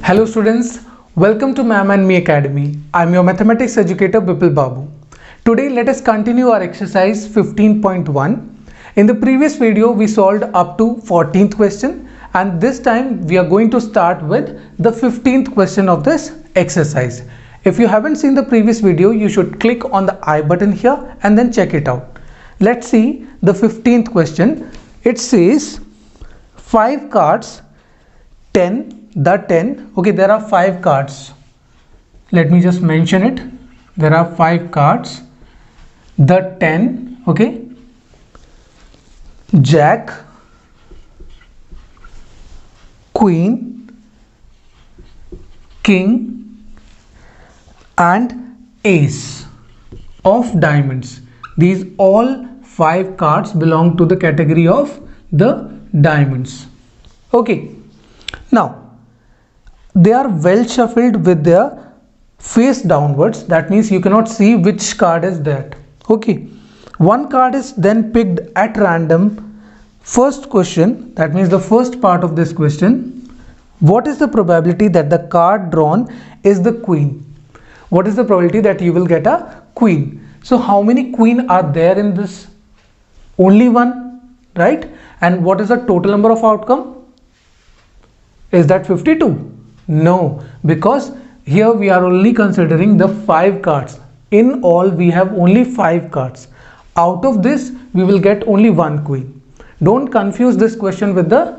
Hello students, welcome to Ma'am and Me Academy. I'm your mathematics educator Bipul Babu. Today let us continue our exercise 15.1. In the previous video we solved up to 14th question and this time we are going to start with the 15th question of this exercise. If you haven't seen the previous video, you should click on the I button here and then check it out. Let's see the 15th question. It says 5 cards, 10, okay, there are 5 cards. Let me just mention it. There are 5 cards, the 10, okay, Jack, Queen, King and Ace of diamonds. These all 5 cards belong to the category of the diamonds. Okay, now they are well shuffled with their face downwards. That means you cannot see which card is that. Okay, one card is then picked at random. First question, that means the first part of this question, what is the probability that the card drawn is the queen? What is the probability that you will get a queen? So how many queen are there in this? Only one, right? And what is the total number of outcome? Is that 52? No, because here we are only considering the 5 cards. In all we have only 5 cards. Out of this we will get only 1 queen. Don't confuse this question with the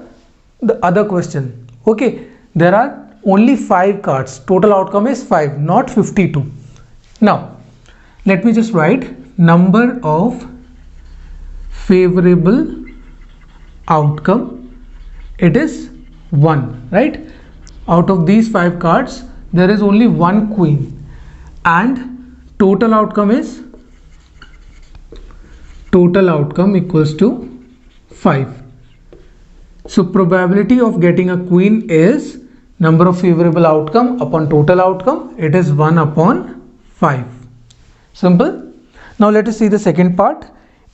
other question. Okay, there are only 5 cards. Total outcome is 5, not 52. Now let me just write number of favorable outcome. It is 1, right? Out of these 5 cards there is only 1 queen and total outcome equals to 5. So probability of getting a queen is number of favorable outcome upon total outcome. It is 1 upon 5. Simple. Now let us see the second part.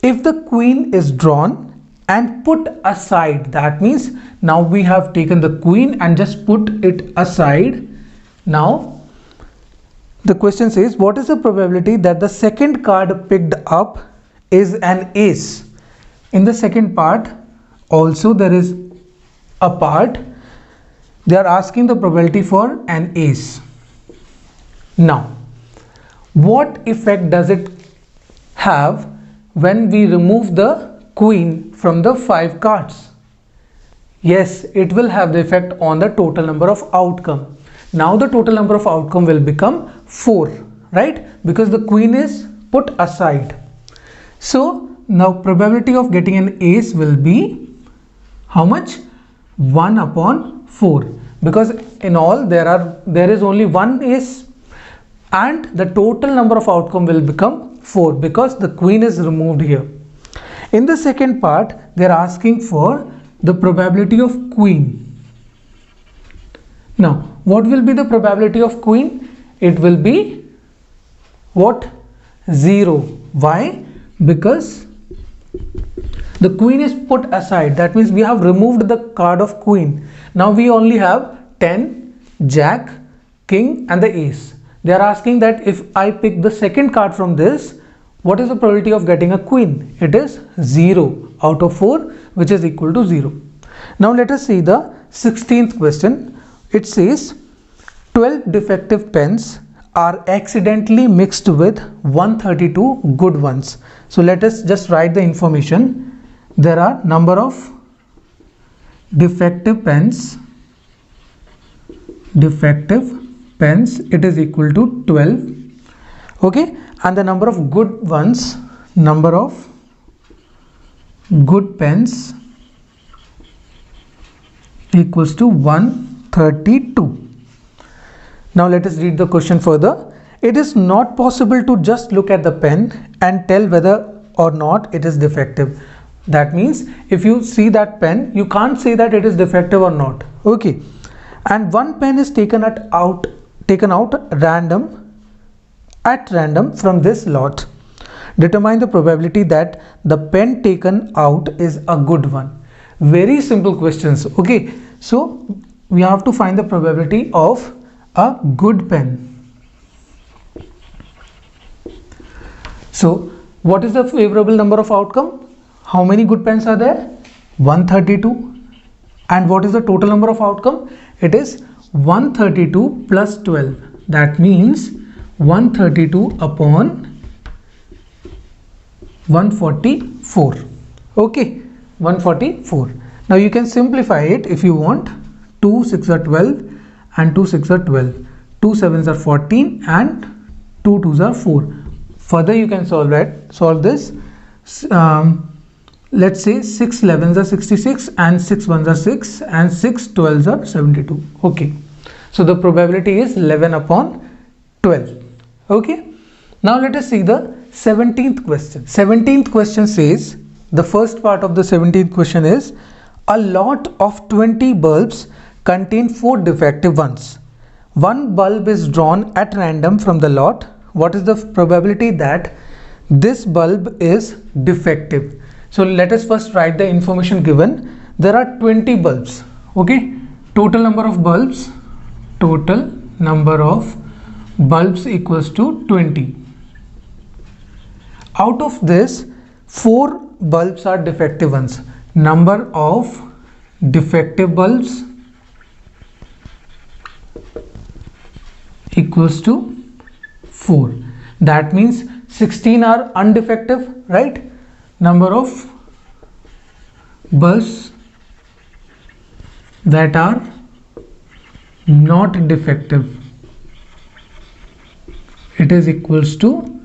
If the queen is drawn and put aside, that means now we have taken the queen and just put it aside. Now the question says, what is the probability that the second card picked up is an ace? In the second part also there is a part, they are asking the probability for an ace. Now what effect does it have when we remove the queen from the 5 cards? Yes, it will have the effect on the total number of outcome. Now the total number of outcome will become 4, right? Because the queen is put aside. So now probability of getting an ace will be how much? 1 upon 4. Because in all there is only 1 ace and the total number of outcome will become 4 because the queen is removed here. In the second part they are asking for the probability of queen. Now what will be the probability of queen? It will be what? 0. Why? Because the queen is put aside. That means we have removed the card of queen. Now we only have 10, Jack, King and the ace. They are asking that if I pick the second card from this, what is the probability of getting a queen? It is 0 out of 4, which is equal to 0. Now let us see the 16th question. It says 12 defective pens are accidentally mixed with 132 good ones. So let us just write the information. There are number of defective pens. It is equal to 12. Okay, and the number of good ones, number of good pens equals to 132. Now let us read the question further. It is not possible to just look at the pen and tell whether or not it is defective. That means if you see that pen, you can't say that it is defective or not. Okay, and one pen is taken out at random from this lot. Determine the probability that the pen taken out is a good one. Very simple questions. Okay, so we have to find the probability of a good pen. So what is the favorable number of outcome? How many good pens are there? 132. And what is the total number of outcome? It is 132 plus 12. That means 132 upon 144. Okay, 144. Now you can simplify it if you want. 2 6 are 12 and 2 6 are 12. 2 7s are 14 and 2 2s are 4. Further you can solve this. Let's say 6 11s are 66 and 6 1s are 6 and 6 12s are 72. Okay, so the probability is 11 upon 12. Okay, now let us see the 17th question. 17th question says, the first part of the 17th question is, a lot of 20 bulbs contain 4 defective ones. One bulb is drawn at random from the lot. What is the probability that this bulb is defective? So let us first write the information given. There are 20 bulbs. Okay, total number of bulbs equals to 20. Out of this, 4 bulbs are defective ones. Number of defective bulbs equals to 4. That means 16 are undefective, right? Number of bulbs that are not defective, it is equals to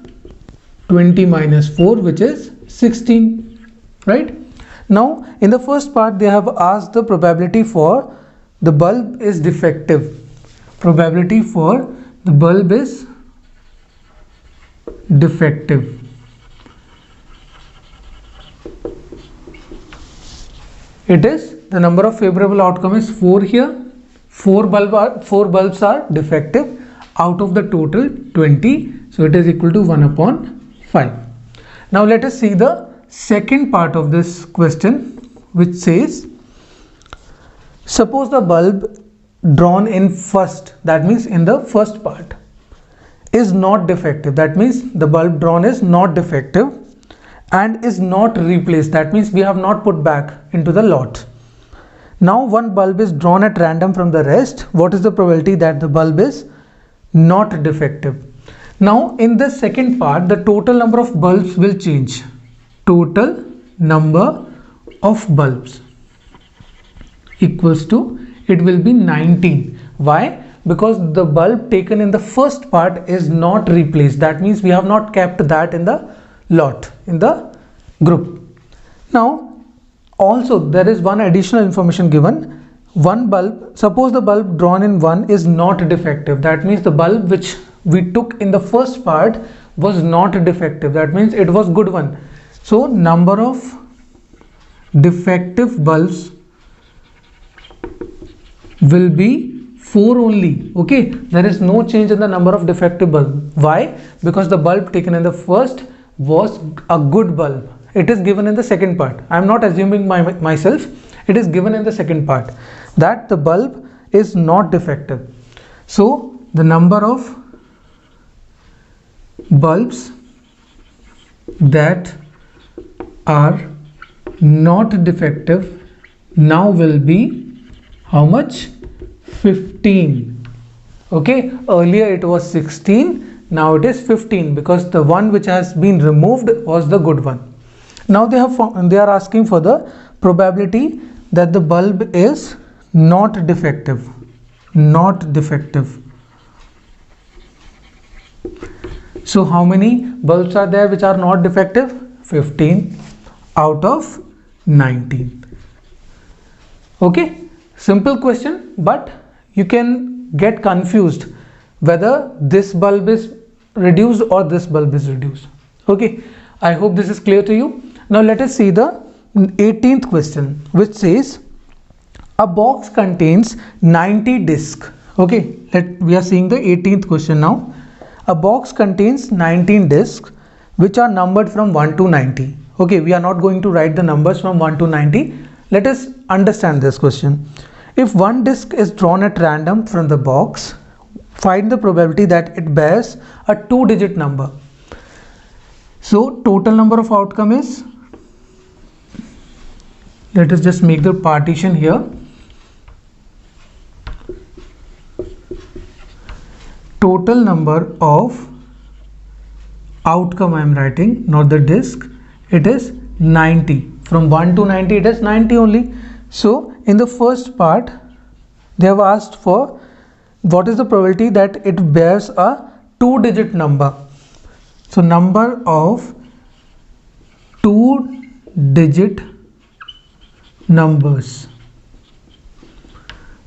20 minus 4, which is 16, right? Now in the first part they have asked the probability for the bulb is defective. Probability for the bulb is defective. It is, the number of favorable outcome is 4 here. 4 bulbs are defective out of the total 20. So it is equal to 1 upon 5. Now let us see the second part of this question, which says, suppose the bulb drawn in first, that means in the first part, is not defective. That means the bulb drawn is not defective and is not replaced. That means we have not put back into the lot. Now one bulb is drawn at random from the rest. What is the probability that the bulb is not defective? Now in the second part, the total number of bulbs will change. Total number of bulbs equals to, it will be 19. Why? Because the bulb taken in the first part is not replaced. That means we have not kept that in the lot, in the group. Now also there is one additional information given. One bulb, suppose the bulb drawn in 1 is not defective. That means the bulb which we took in the first part was not defective. That means it was good one. So number of defective bulbs will be 4 only. Okay, there is no change in the number of defective bulb. Why? Because the bulb taken in the first was a good bulb. It is given in the second part. I am not assuming myself. It is given in the second part that the bulb is not defective. So the number of bulbs that are not defective now will be how much? 15. Okay, earlier it was 16, now it is 15 because the one which has been removed was the good one. Now they are asking for the probability that the bulb is not defective. Not defective. So how many bulbs are there which are not defective? 15 out of 19. Okay, simple question, but you can get confused whether this bulb is reduced or this bulb is reduced. Okay, I hope this is clear to you. Now let us see the 18th question, which says a box contains 90 discs. Okay, we are seeing the 18th question now. A box contains 19 discs which are numbered from 1 to 90. Okay, we are not going to write the numbers from 1 to 90. Let us understand this question. If one disc is drawn at random from the box, find the probability that it bears a 2-digit number. So total number of outcome is, let us just make the partition here. Total number of outcome I am writing, not the disk. It is 90. From 1 to 90 it is 90 only. So in the first part they have asked for what is the probability that it bears a 2-digit number. So number of 2-digit numbers.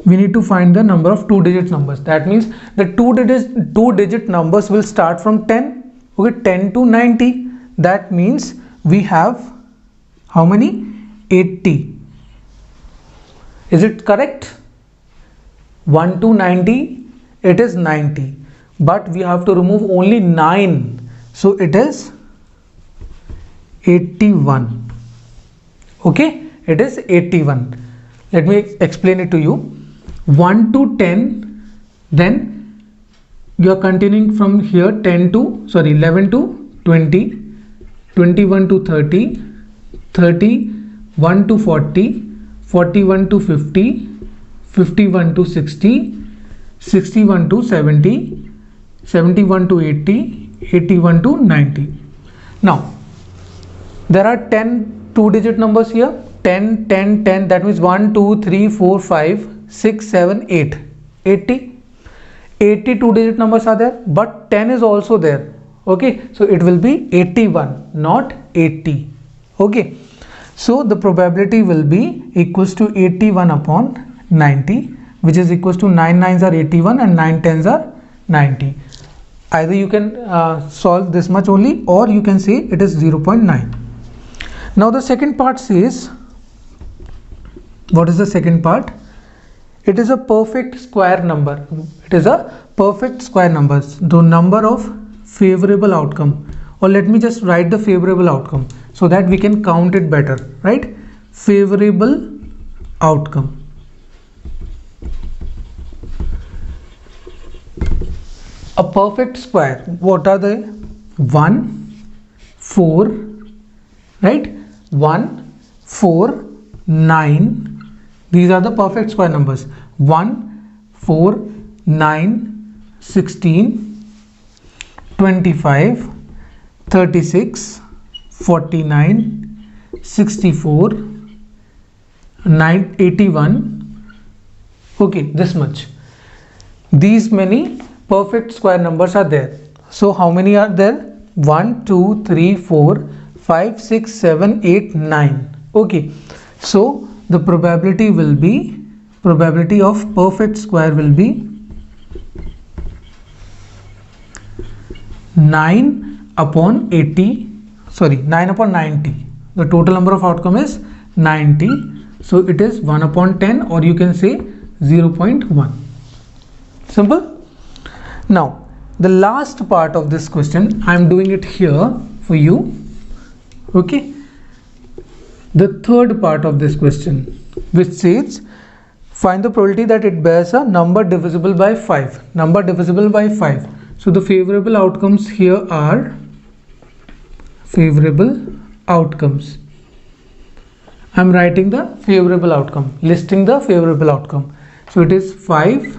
We need to find the number of 2-digit numbers. That means the 2-digit numbers will start from 10. Okay, 10 to 90. That means we have how many? 80. Is it correct? 1 to 90, it is 90. But we have to remove only 9. So it is 81. Okay, it is 81. Let me explain it to you. 1 to 10, then you are continuing from here 11 to 20, 21 to 30, 31 to 40, 41 to 50, 51 to 60, 61 to 70, 71 to 80, 81 to 90. Now there are 10 2-digit numbers here. 10, 10, 10, that means 1, 2, 3, 4, 5, 6, 7, 8, 80. 80 2-digit numbers are there, but 10 is also there. Okay, so it will be 81, not 80. Okay, so the probability will be equals to 81 upon 90, which is equals to 9 9s are 81 and 9 10s are 90. Either you can solve this much only, or you can say it is 0.9. Now the second part says, what is the second part? It is a perfect square number. It is a perfect square number. The number of favorable outcome, or let me just write the favorable outcome so that we can count it better, right? Favorable outcome. A perfect square, what are they? 1, 4, right? 1, 4, 9. These are the perfect square numbers. 1, 4, 9, 16, 25, 36, 49, 64, 81. Okay, this much. These many perfect square numbers are there. So how many are there? 1, 2, 3, 4, 5, 6, 7, 8, 9. Okay, so the probability will be, probability of perfect square will be 9 upon 80, sorry, 9 upon 90. The total number of outcome is 90. So it is 1 upon 10, or you can say 0.1. Simple. Now the last part of this question, I am doing it here for you. Okay. The third part of this question, which says find the probability that it bears a number divisible by 5. Number divisible by 5. So the favorable outcomes here are favorable outcomes. I am writing the favorable outcome, listing the favorable outcome. So it is 5,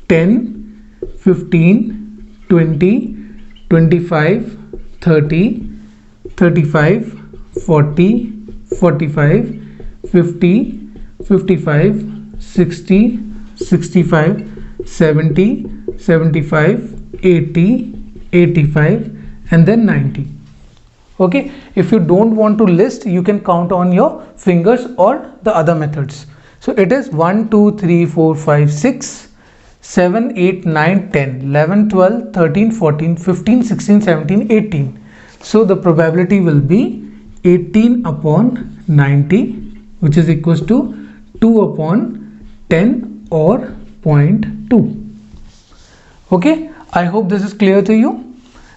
10, 15, 20, 25, 30, 35, 40, 45, 50, 55, 60, 65, 70, 75, 80, 85, and then 90. Okay, if you don't want to list, you can count on your fingers or the other methods. So it is 1, 2, 3, 4, 5, 6, 7, 8, 9, 10, 11, 12, 13, 14, 15, 16, 17, 18. So the probability will be 18 upon 90, which is equals to 2 upon 10 or 0.2. Okay, I hope this is clear to you.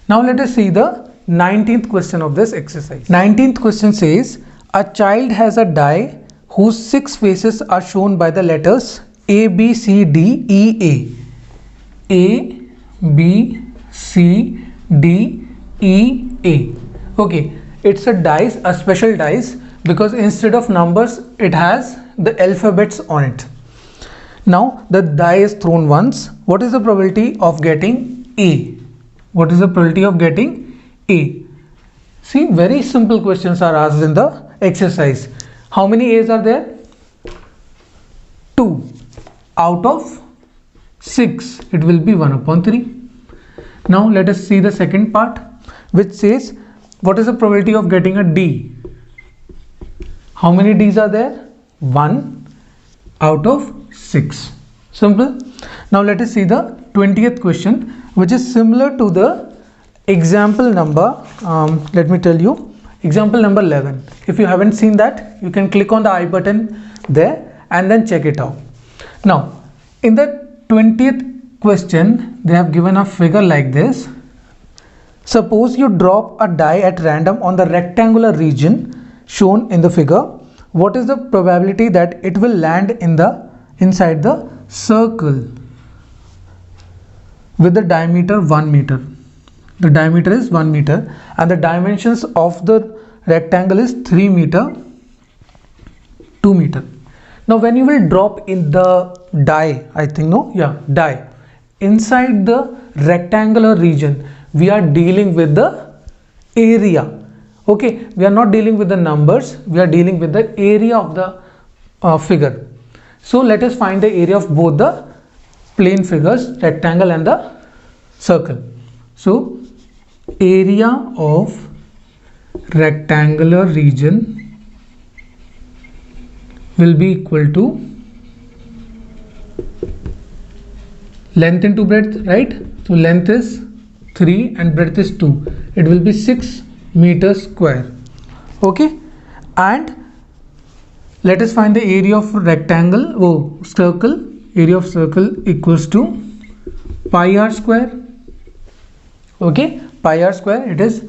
Now let us see the 19th question of this exercise. 19th question says, a child has a die whose 6 faces are shown by the letters A, B, C, D, E, A. A, B, C, D, E, A. Okay, it's a dice, a special dice, because instead of numbers it has the alphabets on it. Now the die is thrown once. What is the probability of getting A? What is the probability of getting A? See, very simple questions are asked in the exercise. How many A's are there? 2. Out of 6, it will be 1 upon 3. Now let us see the second part, which says what is the probability of getting a D? How many D's are there? 1 out of 6. Simple. Now let us see the 20th question, which is similar to the example number. Let me tell you, example number 11. If you haven't seen that, you can click on the I button there and then check it out. Now in the 20th question, they have given a figure like this. Suppose you drop a die at random on the rectangular region shown in the figure. What is the probability that it will land inside the circle with the diameter 1 meter? The diameter is 1 meter and the dimensions of the rectangle is 3 meter, 2 meter. Now when you will drop in the die, die inside the rectangular region, we are dealing with the area. Okay, we are not dealing with the numbers, we are dealing with the area of the figure. So let us find the area of both the plane figures, rectangle and the circle. So area of rectangular region will be equal to length into breadth, right? So length is 3 and breadth is 2. It will be 6 meters square. Okay, and let us find the area of circle. Area of circle equals to pi r square. Okay, pi r square, it is,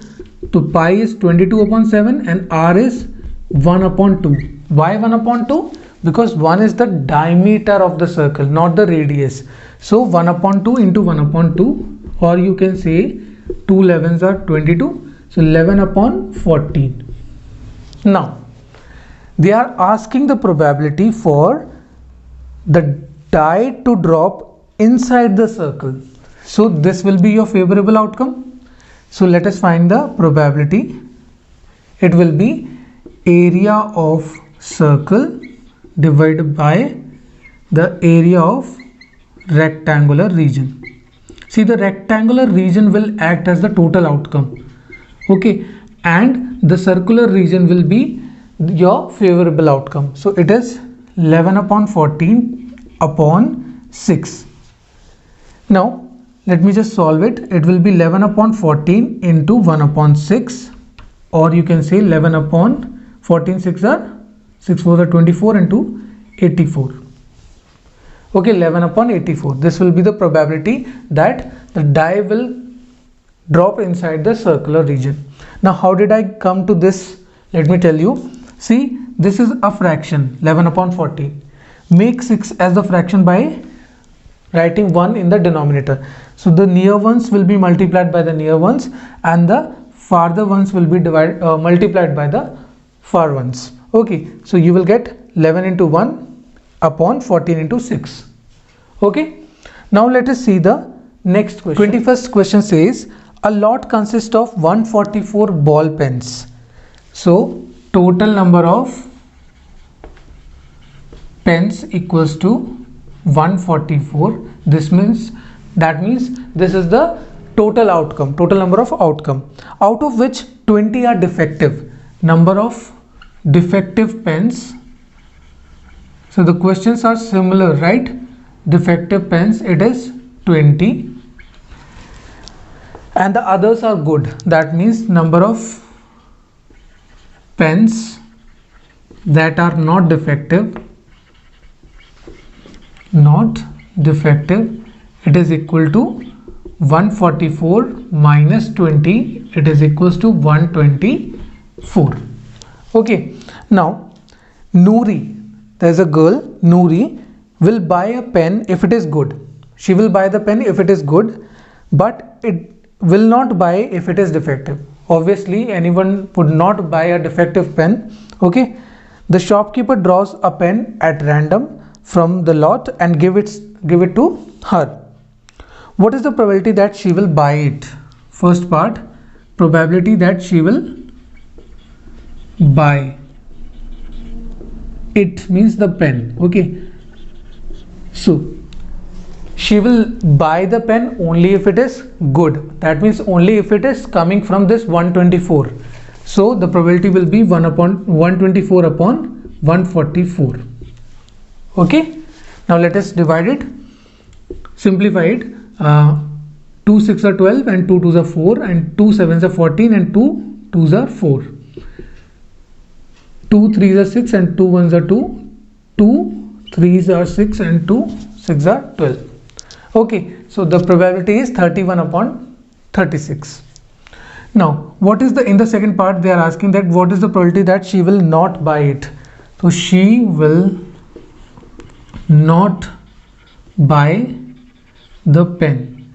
to pi is 22 upon 7 and r is 1 upon 2. Why 1 upon 2? Because 1 is the diameter of the circle, not the radius. So 1 upon 2 into 1 upon 2, or you can say 2 11s are 22. So 11 upon 14. Now they are asking the probability for the die to drop inside the circle. So this will be your favorable outcome. So let us find the probability. It will be area of circle divided by the area of rectangular region. See, the rectangular region will act as the total outcome. Okay, and the circular region will be your favorable outcome. So it is 11 upon 14 upon 6. Now let me just solve it. It will be 11 upon 14 into 1 upon 6, or you can say 11 upon 14, 6 4 are 24 into 84. Okay, 11 upon 84. This will be the probability that the die will drop inside the circular region. Now how did I come to this? Let me tell you. See, this is a fraction, 11 upon 14. Make 6 as the fraction by writing 1 in the denominator. So the near ones will be multiplied by the near ones and the farther ones will be multiplied by the far ones. Okay, so you will get 11 into 1 upon 14 into 6. Okay, now let us see the next question. 21st question says a lot consists of 144 ball pens. So total number of pens equals to 144. This means this is the total outcome, total number of outcome, out of which 20 are defective. Number of defective pens. So the questions are similar, right? Defective pens, it is 20, and the others are good. That means number of pens that are not defective, it is equal to 144 minus 20, it is equals to 124. Okay, now Noori, there's a girl, Noori, will buy a pen if it is good. She will buy the pen if it is good, but it will not buy if it is defective. Obviously, anyone would not buy a defective pen. Okay. The shopkeeper draws a pen at random from the lot and give it to her. What is the probability that she will buy it? First part, probability that she will buy it means the pen. Okay. So she will buy the pen only if it is good. That means only if it is coming from this 124. So the probability will be 1 upon 124 upon 144. Okay. Now let us divide it. Simplify it. 2 6 are 12 and 2 2s are 4 and 2 7s are 14 and 2 2s are 4. 2 3s are 6 and 2 1s are 2. 2 3s are 6 and 2 6s are 12. Okay, so the probability is 31 upon 36. Now, what is in the second part they are asking that what is the probability that she will not buy it? So she will not buy the pen.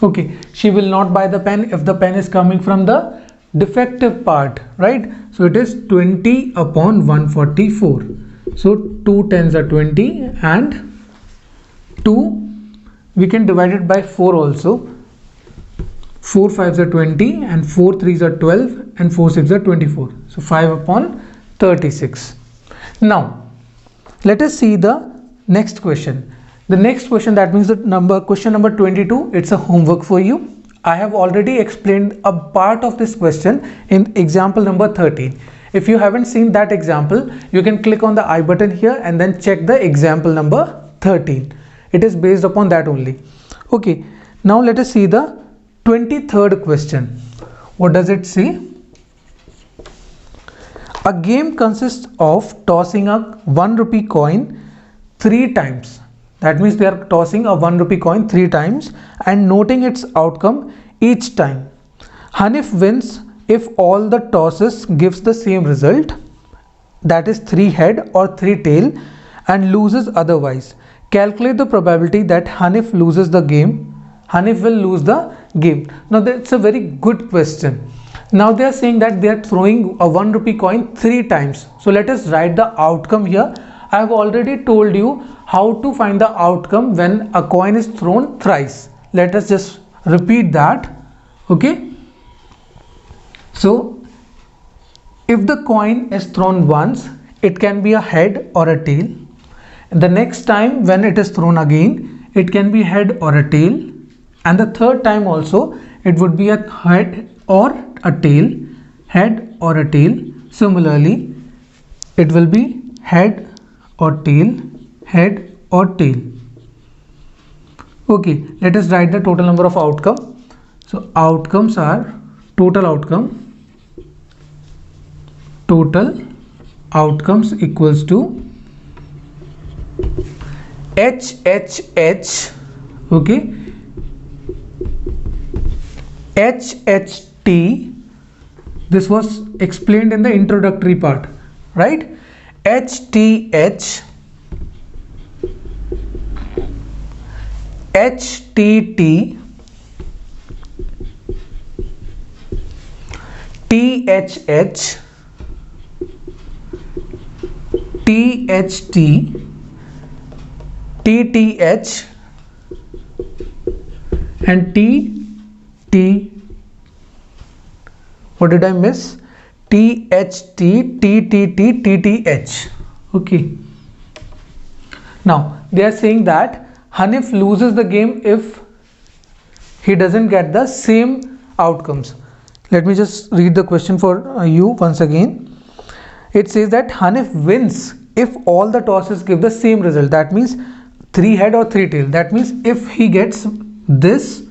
Okay, she will not buy the pen if the pen is coming from the defective part, right? So it is 20 upon 144. So 2 10s are 20 and 2 we can divide it by 4 also. 4 5s are 20 and 4 3s are 12 and 4 6 are 24. So 5 upon 36. Now let us see the next question. The next question, that means the question number 22, it's a homework for you. I have already explained a part of this question in example number 13. If you haven't seen that example, you can click on the I button here and then check the example number 13. It is based upon that only. Okay, now let us see the 23rd question. What does it say? A game consists of tossing a 1 rupee coin 3 times. That means they are tossing a 1 rupee coin 3 times and noting its outcome each time. Hanif wins if all the tosses gives the same result, that is 3 head or 3 tail, and loses otherwise. Calculate the probability that Hanif loses the game. Hanif will lose the game. Now that's a very good question. Now they are saying that they are throwing a 1 rupee coin 3 times. So let us write the outcome here. I have already told you how to find the outcome when a coin is thrown thrice. Let us just repeat that. Okay. So if the coin is thrown once, it can be a head or a tail. And the next time when it is thrown again, it can be head or a tail. And the third time also, it would be a head or a tail, head or a tail. Similarly, it will be head or tail, head or tail. Okay, let us write the total number of outcome. So outcomes are total outcomes equals to HHH, okay, HHT. This was explained in the introductory part, right? HTH, HTT, THH, THT, TTH and TT. What did I miss? THT, TTT, TTH. Okay. Now they are saying that Hanif loses the game if he doesn't get the same outcomes. Let me just read the question for you once again. It says that Hanif wins if all the tosses give the same result. That means 3 head or 3 tail. That means if he gets this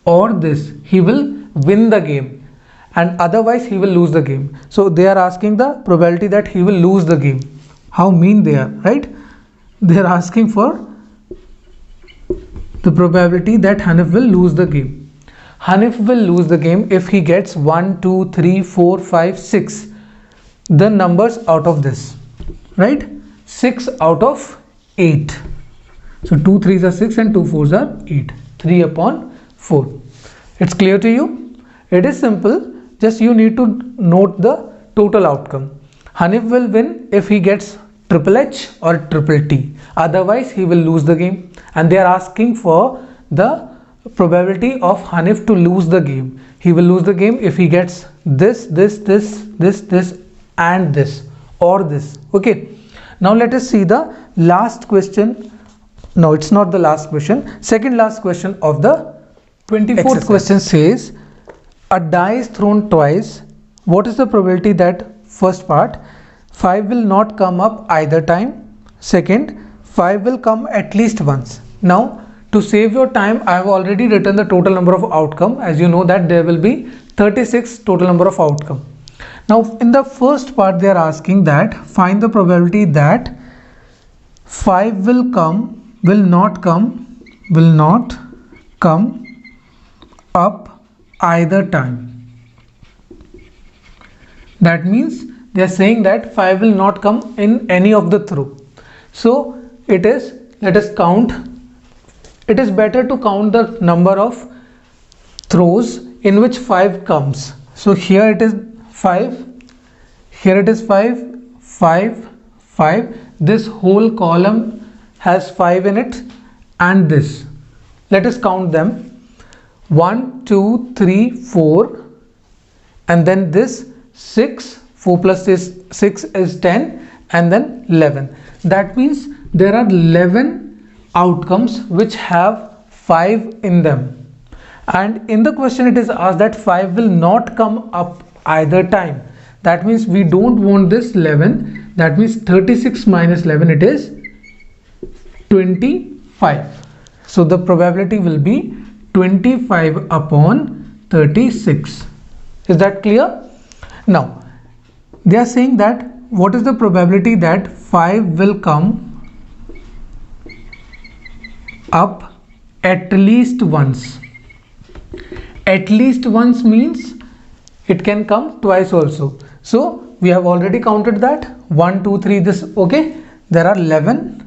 or this, he will win the game, and otherwise he will lose the game. So they are asking the probability that he will lose the game. How mean they are, right? They are asking for the probability that Hanif will lose the game. Hanif will lose the game if he gets 1, 2, 3, 4, 5, 6. the numbers out of this, right? 6 out of 8. So 2 3s are 6 and 2 4s are 8. 3 upon 4. It's clear to you? It is simple. Just you need to note the total outcome. Hanif will win if he gets triple H or triple T. Otherwise, he will lose the game. And they are asking for the probability of Hanif to lose the game. He will lose the game if he gets this, and this, or this. Okay. Now let us see the last question. No, it's not the last question. Second last question of the 24th question says, a die is thrown twice. What is the probability that, first part, 5 will not come up either time? Second, 5 will come at least once. Now, to save your time, I have already written the total number of outcome. As you know that there will be 36 total number of outcome. Now, in the first part, they are asking that find the probability that 5 will not come up either time. That means they are saying that 5 will not come in any of the throw. So it is, let us count. It is better to count the number of throws in which 5 comes. So here it is 5, here it is 5, 5, 5. This whole column has 5 in it, and this. Let us count them. 1, 2, 3, 4, and then this 6, 4 plus 6 is 10, and then 11. That means there are 11 outcomes which have 5 in them. And in the question it is asked that 5 will not come up either time. That means we don't want this 11. That means 36 minus 11, it is 25. So the probability will be 25 upon 36. Is that clear? Now, they are saying that what is the probability that 5 will come up at least once? At least once means it can come twice also. So we have already counted that 1, 2, 3, this. Okay, there are 11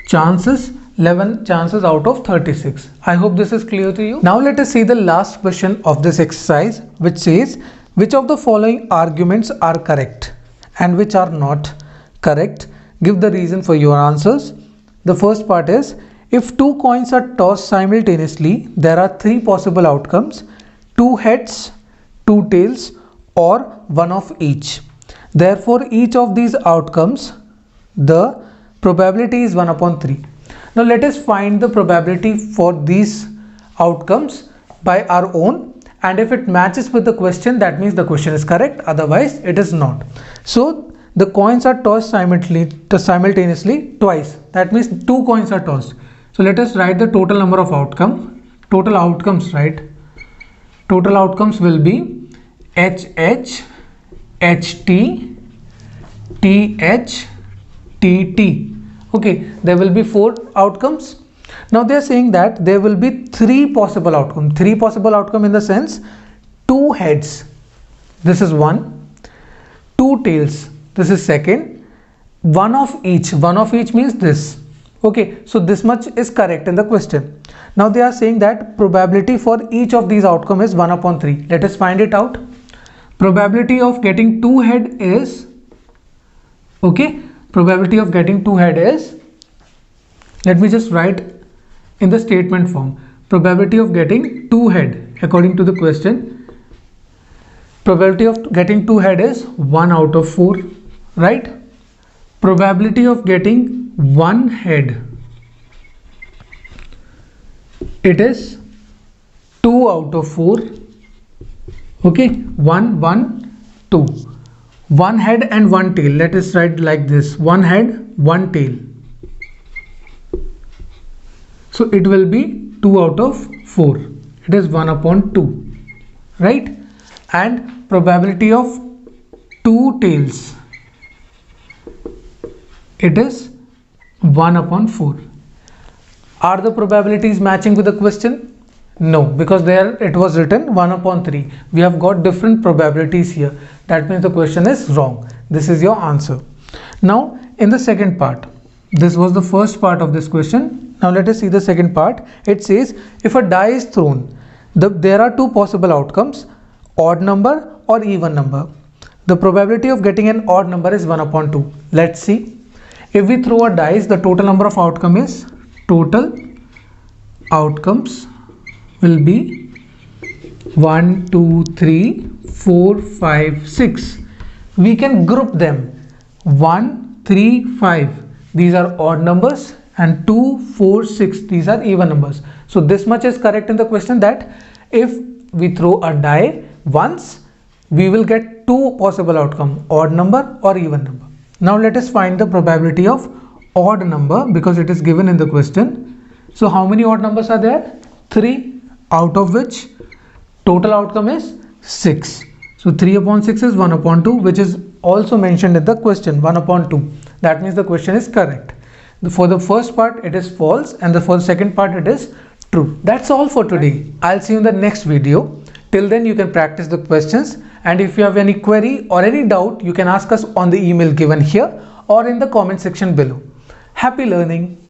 chances out of 36. I hope this is clear to you. Now let us see the last question of this exercise, which says which of the following arguments are correct and which are not correct. Give the reason for your answers. The first part is, if two coins are tossed simultaneously, there are 3 possible outcomes: 2 heads, 2 tails, or 1 of each. Therefore, each of these outcomes, the probability is 1 upon 3. Now let us find the probability for these outcomes by our own, and if it matches with the question, that means the question is correct, otherwise it is not. So the coins are tossed simultaneously twice. That means 2 coins are tossed. So let us write the total number of total outcomes, right? Total outcomes will be HH, HT, TH, TT. Okay, there will be 4 outcomes. Now they are saying that there will be 3 possible outcomes. 3 possible outcomes in the sense, 2 heads, this is 1, 2 tails, this is second, 1 of each. 1 of each means this. Okay, so this much is correct in the question. Now they are saying that probability for each of these outcomes is 1 upon 3. Let us find it out. Probability of getting 2 head is, okay, probability of getting 2 head is, let me just write in the statement form. Probability of getting 2 head according to the question, probability of getting 2 head is 1 out of 4, right? Probability of getting 1 head, it is 2 out of 4. Okay, 1, 1, 2. 1 head and 1 tail. Let us write like this: 1 head, 1 tail. So it will be 2 out of 4. It is 1 upon 2, right? And probability of 2 tails, it is 1 upon 4. Are the probabilities matching with the question? No, because there it was written 1 upon 3. We have got different probabilities here. That means the question is wrong. This is your answer. Now, in the second part, this was the first part of this question. Now, let us see the second part. It says, if a die is thrown, there are two possible outcomes, odd number or even number. The probability of getting an odd number is 1 upon 2. Let's see. If we throw a dice, the total number of outcome is, total outcomes will be 1, 2, 3, 4, 5, 6. We can group them 1, 3, 5. These are odd numbers, and 2, 4, 6. These are even numbers. So this much is correct in the question, that if we throw a die once, we will get two possible outcome, odd number or even number. Now let us find the probability of odd number, because it is given in the question. So how many odd numbers are there? 3. Out of which total outcome is 6. So 3 upon 6 is 1 upon 2, which is also mentioned in the question, 1 upon 2. That means the question is correct. For the first part it is false, and for the second part it is true. That's all for today. I'll see you in the next video. Till then you can practice the questions, and if you have any query or any doubt, you can ask us on the email given here or in the comment section below. Happy learning!